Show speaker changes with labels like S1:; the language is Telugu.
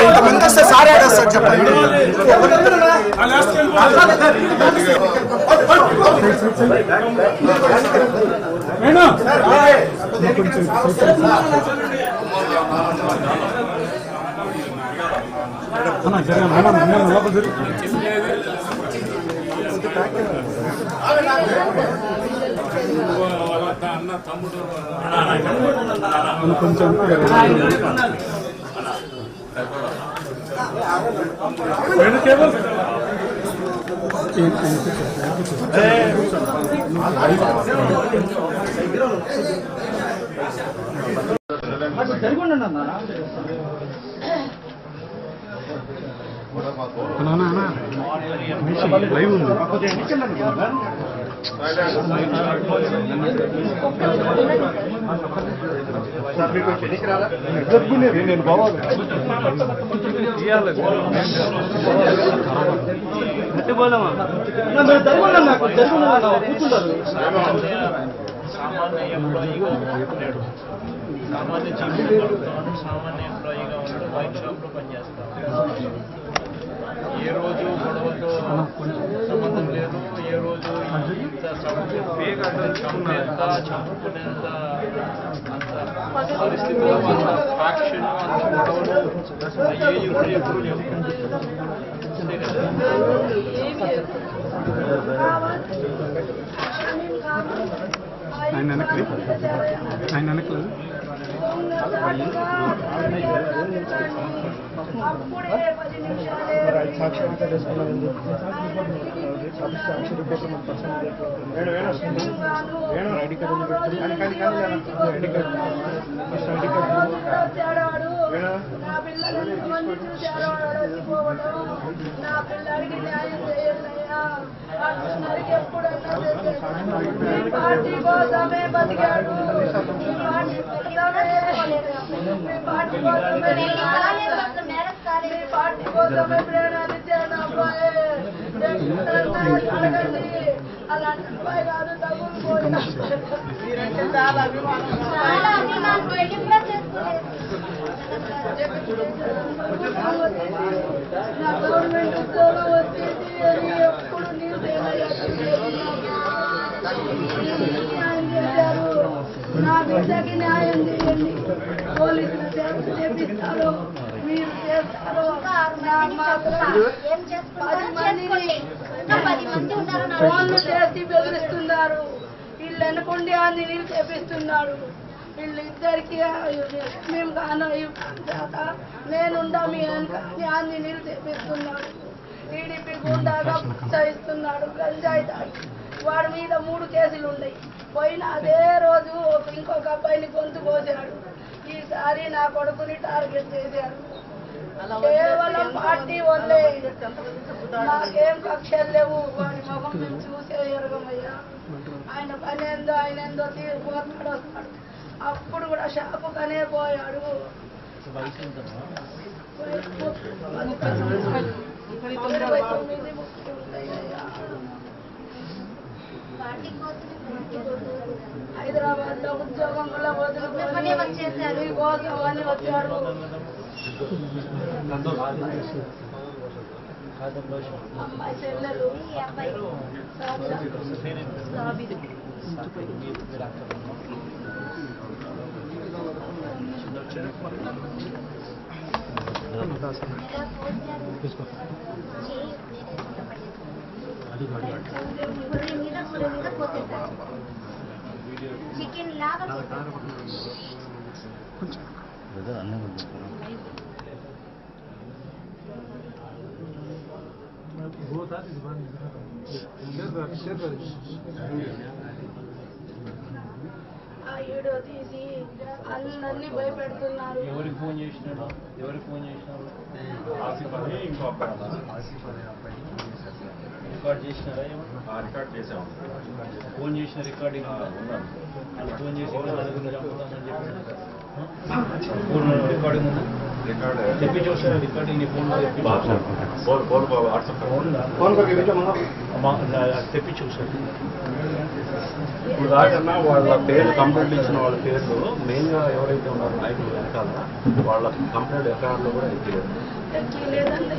S1: ఇంతమంది వస్తే సార్ ఆడేస్తారు చెప్పండి. కొంచెం లైవ్ ఉంది. నేను బావాలి
S2: సామాన్య ఎంప్లాయీగా ఉన్నాడు. సామాన్య సామాన్య ఎంప్లాయీగా ఉన్నాడు. వైన్ షాప్లో పనిచేస్తాడు. ఏ రోజు గొడవతో సంబంధం లేదు. ఏ రోజు చంపేంత చంపుకునేంత అంత పరిస్థితుల్లో అంత ఫ్యాక్షన్ అంత గొడవలు అయ్యే ఇప్పుడు ఎప్పుడు లేవు. అంతే కదా.
S1: ఆయన వెనకలేదు సాక్షాత్కారం చేసుకున్నాను. ID card ID card
S3: party కోసమే ప్రేరణలు ఇచ్చాను అబ్బాయి. అలాంటి అబ్బాయి కాదు. తగులుకోయిన చాలా అభిమానం. నా గవర్నమెంట్ ఉద్యోగం వచ్చేసి ఎప్పుడు న్యాయం చేశారు. నా బిడ్డకి న్యాయం చేయండి. పోలీసులు చేపిస్తారు, మీరు చేస్తారు. ఫోన్లు చేసి బెదిరిస్తున్నారు. వీళ్ళు అనుకుంటే అన్ని నీళ్ళు చేపిస్తున్నాడు. వీళ్ళిద్దరికి మేము కాను నేనుండా మీ అన్ని నీళ్ళు చేపిస్తున్నాడు. టీడీపీ గుండాగా ప్రోత్సహిస్తున్నాడు. గంజాయి తాగి వాడి మీద 3 కేసులు ఉన్నాయి. పోయిన అదే రోజు ఇంకొక అబ్బాయిని గొంతు కోసాడు. ఈసారి నా కొడుకుని టార్గెట్ చేశారు. కేవలం పార్టీ వల్లే. నాకేం కక్షలు లేవు. వాడి ముఖం చూసే ఎరగమయ్యా. ఆయన పని ఏందో ఆయన ఏందో తీరిపోతాడు వస్తాడు. అప్పుడు కూడా షాపుకనే పోయాడు. 29 హైదరాబాద్ లో ఉద్యోగం వల్ల వదులుకొని కోసం అని వచ్చాడు. అమ్మాయి చెల్లెలు
S4: చికెన్ లాగా
S3: వీడియో తీసి అందరినీ భయపెడుతున్నారు.
S2: ఎవరికి ఫోన్ చేసినాడు? ఎవరికి ఫోన్ చేసినారు? రికార్డ్ చేసినారా?
S4: రికార్డ్ చేసాము.
S2: ఫోన్ చేసిన రికార్డింగ్
S4: ఉన్నాను.
S2: వాళ్ళు ఫోన్ చేసి నలుగురిని చంపుతామని చెప్పి ఫోన్ రికార్డింగ్ ఉందా?
S4: రికార్డ్
S2: తెప్పి చూసారా రికార్డింగ్? నీ ఫోన్లో తెప్పి
S4: వాట్సాప్
S1: ఫోన్ करके भेजो
S2: తెప్పి చూసారు.
S4: ఇప్పుడు దాకన్నా వాళ్ళ పేర్లు కంప్లైంట్ ఇచ్చిన వాళ్ళ పేర్లు మెయిన్గా ఎవరైతే ఉన్నారో నాయకులు వెనకాల వాళ్ళ కంప్లైంట్ ఎఫ్ఐఆర్లో కూడా ఎక్కిలేదు.
S3: లేదండి